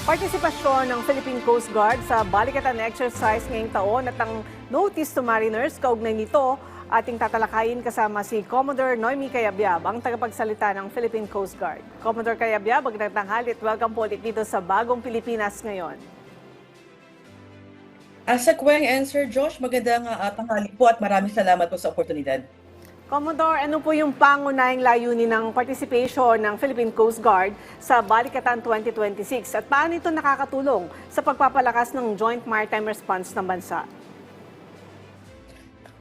Partisipasyon ng Philippine Coast Guard sa Balikatan Exercise ngayong taon at ang Notice to Mariners, kaugnay nito, ating tatalakayin kasama si Commodore Noemi Cayabyab, ang tagapagsalita ng Philippine Coast Guard. Commodore Cayabyab, magandang tanghali at welcome po ulit dito sa Bagong Pilipinas ngayon. Asa Kweng and Sir Josh, magandang tanghali po at maraming salamat po sa oportunidad. Commodore, ano po yung pangunahing layunin ng participation ng Philippine Coast Guard sa Balikatan 2026 at paano ito nakakatulong sa pagpapalakas ng Joint Maritime Response ng bansa?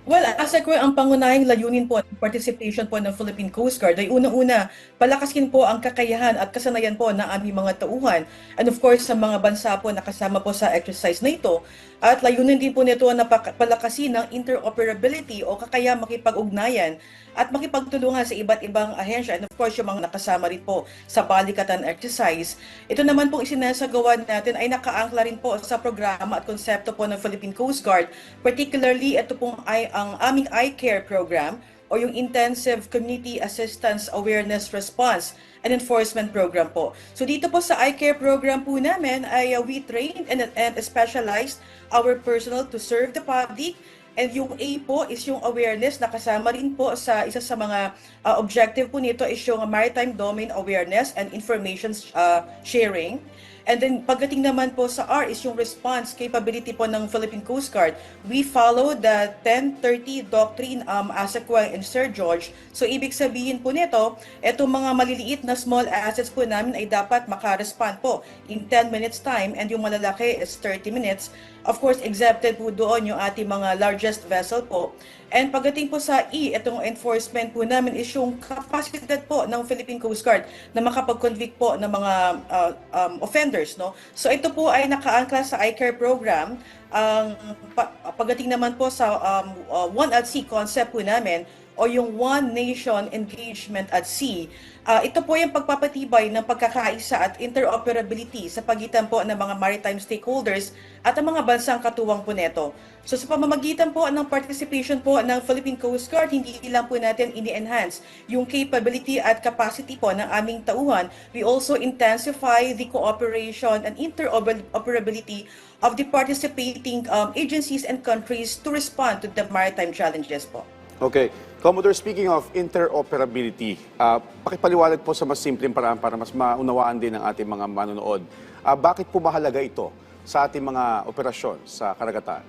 Well, Asa Kweng, ang pangunahing layunin po ng participation po ng Philippine Coast Guard ay unang-una, palakasin po ang kakayahan at kasanayan po ng aming mga tauhan and of course sa mga bansa po na kasama po sa exercise na ito. At layunin din po nito na palakasin ng interoperability o kakaya makipag-ugnayan at makipagtulungan sa iba't ibang ahensya and of course yung mga nakasama rin po sa Balikatan exercise. Ito naman pong isinasagawa natin ay nakaangkla rin po sa programa at konsepto po ng Philippine Coast Guard. Particularly ito pong ay ang aming iCare program o yung Intensive Community Assistance Awareness Response and Enforcement Program po. So dito po sa iCare program po namin ay we trained and specialized our personnel to serve the public. And yung A po is yung awareness na kasama rin po sa isa sa mga objective po nito is yung maritime domain awareness and information sharing. And then pagdating naman po sa R is yung response capability po ng Philippine Coast Guard. We follow the 1030 doctrine Asa Kweng and Sir George. So ibig sabihin po nito, etong mga maliliit na small assets po namin ay dapat makarespond po in 10 minutes time and yung malalaki is 30 minutes. Of course, exempted po doon yung ating mga largest vessel po. And pagdating po sa E, itong enforcement po namin is yung kapasidad po ng Philippine Coast Guard na makapag-convict po ng mga offenders. No? So ito po ay nakaangkla sa iCare program. Pagdating naman po sa One at Sea concept po namin, o yung One Nation Engagement at Sea, ito po yung pagpapatibay ng pagkakaisa at interoperability sa pagitan po ng mga maritime stakeholders at ang mga bansang katuwang po neto. So sa pamamagitan po ng participation po ng Philippine Coast Guard, hindi lang po natin ini-enhance yung capability at capacity po ng aming tauhan, we also intensify the cooperation and interoperability of the participating agencies and countries to respond to the maritime challenges po. Okay. Commodore, speaking of interoperability, pakipaliwanag po sa mas simpleng paraan para mas maunawaan din ng ating mga manonood. Bakit po mahalaga ito sa ating mga operasyon sa karagatan?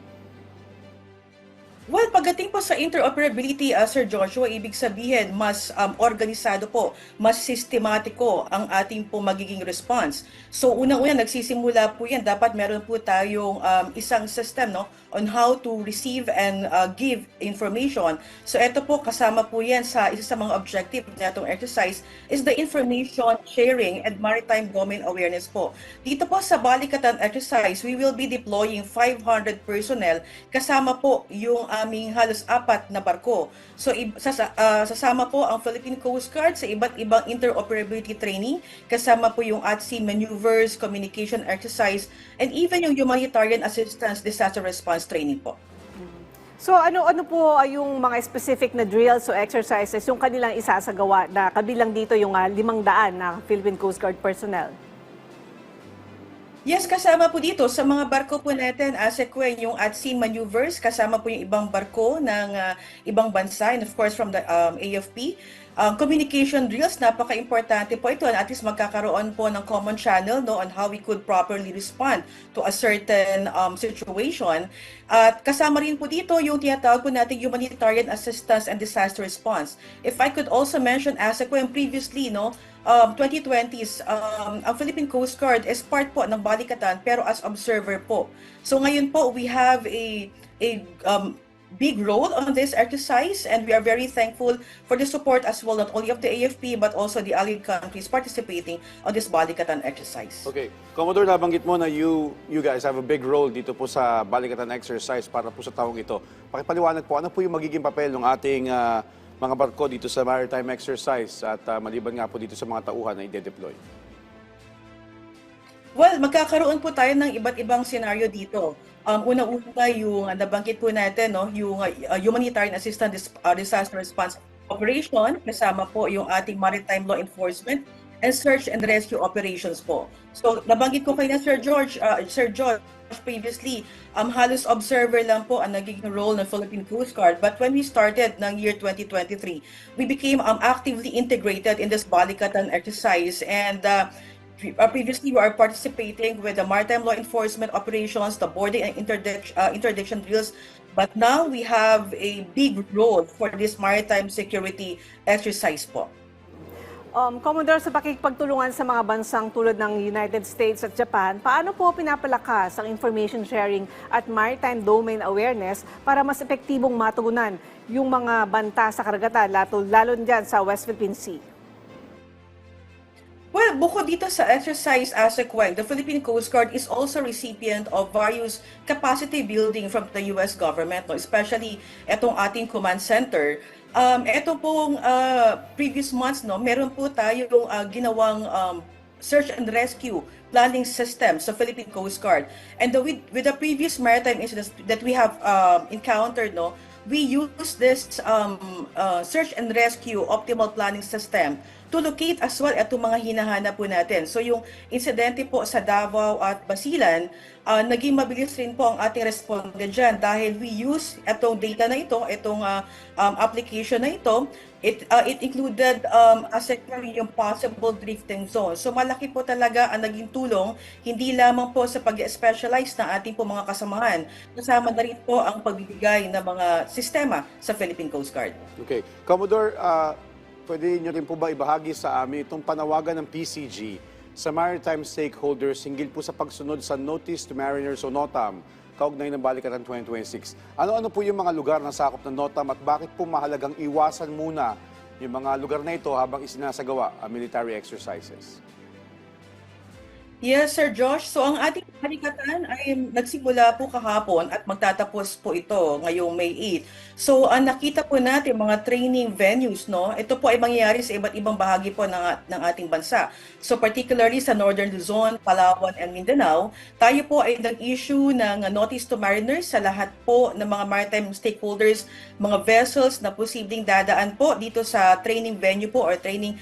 Well, pagdating po sa interoperability, Sir Joshua, ibig sabihin mas organisado po, mas sistematiko ang ating po magiging response. So unang-una nagsisimula po yan, dapat meron po tayong isang system no, on how to receive and give information. So ito po, kasama po yan sa isa sa mga objective na itong exercise is the information sharing and maritime domain awareness po. Dito po sa Balikatan exercise, we will be deploying 500 personnel kasama po yung aming halos 4 na barko. So sasama po ang Philippine Coast Guard sa iba't ibang interoperability training, kasama po yung at-sea maneuvers, communication exercise, and even yung humanitarian assistance disaster response training po. So ano po yung mga specific na drills o exercises yung kanilang isasagawa na kabilang dito yung 500 na Philippine Coast Guard personnel? Yes, kasama po dito sa mga barko po natin, Asa Kweng, yung at-sea maneuvers, kasama po yung ibang barko ng ibang bansa and of course from the AFP. Communication drills, napaka-importante po ito. At least magkakaroon po ng common channel no, on how we could properly respond to a certain situation. At kasama rin po dito yung tinatawag po natin humanitarian assistance and disaster response. If I could also mention, Asa Kweng, previously, no, 2020s, ang Philippine Coast Guard is part po ng Balikatan pero as observer po. So ngayon po, we have a big role on this exercise and we are very thankful for the support as well, not only of the AFP but also the allied countries participating on this Balikatan exercise. Okay. Commodore, nabanggit mo na you guys have a big role dito po sa Balikatan exercise para po sa taong ito. Pakipaliwanag po, ano po yung magiging papel ng ating mga barko dito sa maritime exercise at maliban nga po dito sa mga tauhan na i-deploy? Well, magkakaroon po tayo ng iba't ibang senaryo dito. Una-una yung nabanggit po natin, no, yung humanitarian assistance disaster response operation, kasama po yung ating maritime law enforcement and search and rescue operations po. So nabanggit ko kayo na Sir George previously, halos observer lang po ang naging role ng Philippine Coast Guard. But when we started ng year 2023, we became actively integrated in this Balikatan exercise, and previously we are participating with the maritime law enforcement operations, the boarding and interdiction drills, but now we have a big role for this maritime security exercise po. Commodore, sa pakikipagtulungan sa mga bansang tulad ng United States at Japan, paano po pinapalakas ang information sharing at maritime domain awareness para mas epektibong matugunan yung mga banta sa karagatan, lalo dyan sa West Philippine Sea? Well, bukod dito sa exercise ASECWENG, the Philippine Coast Guard is also recipient of various capacity building from the U.S. government, no? Especially itong ating command center. Ito pong previous months, no, meron po tayong ginawang search and rescue planning system sa Philippine Coast Guard. And with the previous maritime incidents that we have encountered, no, we use this search and rescue optimal planning system to locate as well itong mga hinahanap po natin. So yung insidente po sa Davao at Basilan, naging mabilis rin po ang ating responde dyan dahil we use itong data na ito, itong application na ito. It included yung possible drifting zone. So malaki po talaga ang naging tulong, hindi lamang po sa pag-specialize ng ating po mga kasamahan, kasama na rin po ang pagbibigay ng mga sistema sa Philippine Coast Guard. Okay. Commodore, pwede niyo rin po ba ibahagi sa amin itong panawagan ng PCG sa maritime stakeholders hinggil po sa pagsunod sa Notice to Mariners o NOTAM kaugnay ng Balikatan 2026. Ano-ano po yung mga lugar na sakop ng NOTAM at bakit po mahalagang iwasan muna yung mga lugar na ito habang isinasagawa ang military exercises? Yes, Sir Josh. So ang ating balikatan ay nagsimula po kahapon at magtatapos po ito ngayong May 8. So ang nakita po natin mga training venues, no? Ito po ay mangyayari sa iba't ibang bahagi po ng ating bansa. So particularly sa Northern Luzon, Palawan, and Mindanao, tayo po ay nag-issue ng notice to mariners sa lahat po ng mga maritime stakeholders, mga vessels na posibleng dadaan po dito sa training venue po or training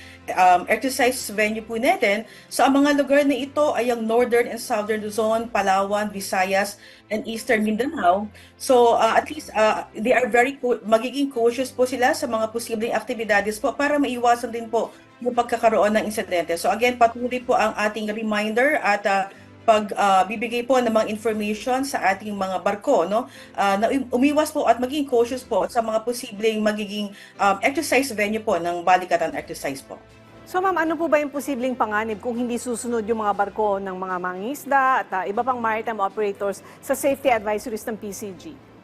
exercise venue po natin. So ang mga lugar na ito ay ang Northern and Southern Luzon, Palawan, Visayas, and Eastern Mindanao. So at least they are magiging cautious po sila sa mga posibleng aktibidades po para maiwasan din po yung pagkakaroon ng insidente. So again, patuloy po ang ating reminder at pagbibigay po ng mga information sa ating mga barko, no? Na umiwas po at maging cautious po sa mga posibleng magiging exercise venue po ng balikatan exercise po. So ma'am, ano po ba yung posibleng panganib kung hindi susunod yung mga barko ng mga mangingisda at iba pang maritime operators sa safety advisories ng PCG?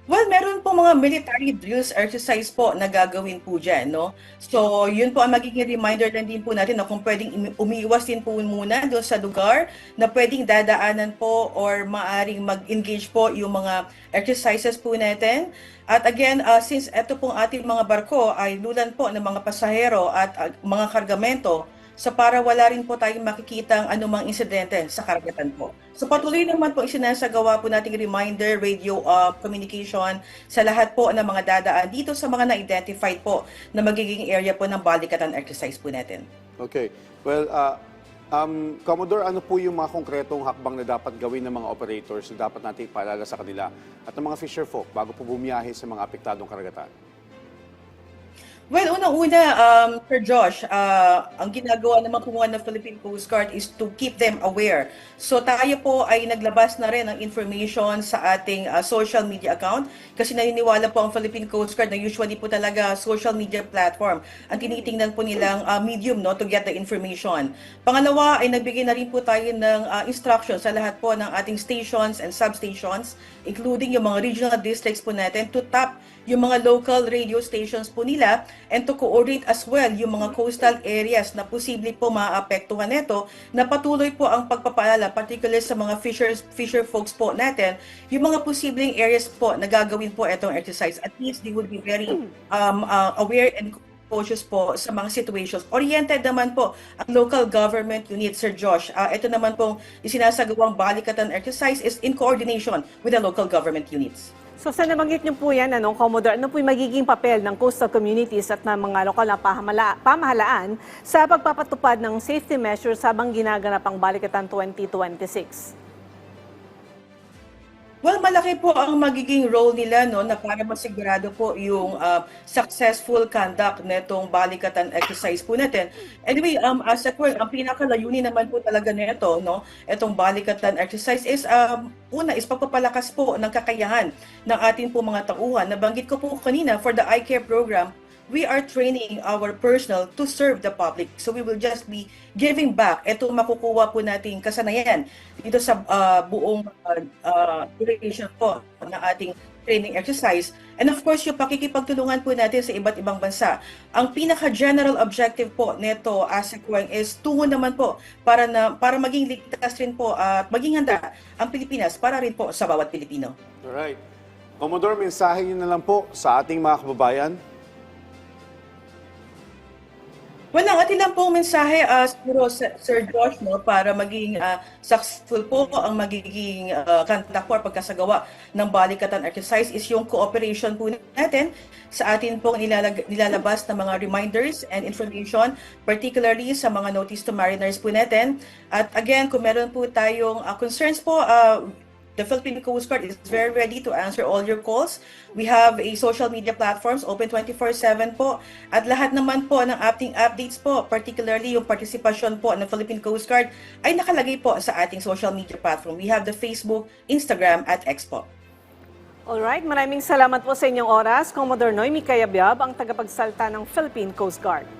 Well, meron po mga military drills exercise po na gagawin po dyan, no? So, yun po ang magiging reminder din po natin na kung pwedeng umiiwas din po muna doon sa lugar na pwedeng dadaanan po or maaring mag-engage po yung mga exercises po natin. At again, since ito pong ating mga barko ay lulan po ng mga pasahero at mga kargamento, so para wala rin po tayong makikitang anumang insidente sa karagatan po. So patuloy naman po isinasagawa po nating reminder, radio communication sa lahat po ng mga dadaan dito sa mga na-identified po na magiging area po ng balikatan exercise po natin. Okay. Well, Commodore, ano po yung mga konkretong hakbang na dapat gawin ng mga operators na dapat natin ipaalala sa kanila at ng mga fisher folk bago po bumiyahe sa mga apektadong karagatan? Well, unang-una, Sir Josh, ang ginagawa naman kumuha ng Philippine Coast Guard is to keep them aware. So tayo po ay naglabas na rin ng information sa ating social media account kasi naniniwala po ang Philippine Coast Guard na usually po talaga social media platform ang tinitingnan po nilang medium, no, to get the information. Pangalawa ay nagbigay na rin po tayo ng instructions sa lahat po ng ating stations and substations, including yung mga regional districts po natin to tap yung mga local radio stations po nila and to coordinate as well yung mga coastal areas na posible po maapektuhan nito, na patuloy po ang pagpapaalala, particularly sa mga fisher folks po natin, yung mga posibleng areas po na gagawin po itong exercise. At least they will be very aware and cautious po sa mga situations. Oriented naman po ang local government unit, Sir Josh. Ito naman pong isinasagawang balikatan exercise is in coordination with the local government units. So sa nabanggit niyo po yan, Commodore, ano po yung magiging papel ng coastal communities at ng mga lokal na pamahalaan sa pagpapatupad ng safety measures habang ginaganap ang Balikatan 2026? Well, malaki po ang magiging role nila no na para masigurado po yung successful conduct netong balikatan exercise po natin. Anyway, as a ang pinakalayunin naman po talaga nito no, itong balikatan exercise is una is pagpapalakas po ng kakayahan ng ating po mga tauhan. Nabanggit ko po kanina for the eye care program, we are training our personnel to serve the public. So we will just be giving back. Ito makukuha po natin kasanayan dito sa buong duration po ng ating training exercise. And of course, yung pakikipagtulungan po natin sa iba't ibang bansa. Ang pinaka-general objective po nito ASECWENG is tungo naman po para maging ligtas rin po at maging handa ang Pilipinas para rin po sa bawat Pilipino. Alright. Commodore, mensahe niyo na lang po sa ating mga kababayan. Well, ang atin lang pong mensahe, siguro, Sir Josh, no, para maging successful po ang magiging conduct or pagkasagawa ng balikatan exercise is yung cooperation po natin sa atin pong nilalabas na mga reminders and information, particularly sa mga notice to mariners po natin. At again, kung meron po tayong concerns po, the Philippine Coast Guard is very ready to answer all your calls. We have a social media platforms, open 24/7 po. At lahat naman po ng ating updates po, particularly yung partisipasyon po ng Philippine Coast Guard, ay nakalagay po sa ating social media platform. We have the Facebook, Instagram, at X po. Alright, maraming salamat po sa inyong oras. Commodore Noemi Cayabyab, ang tagapagsalita ng Philippine Coast Guard.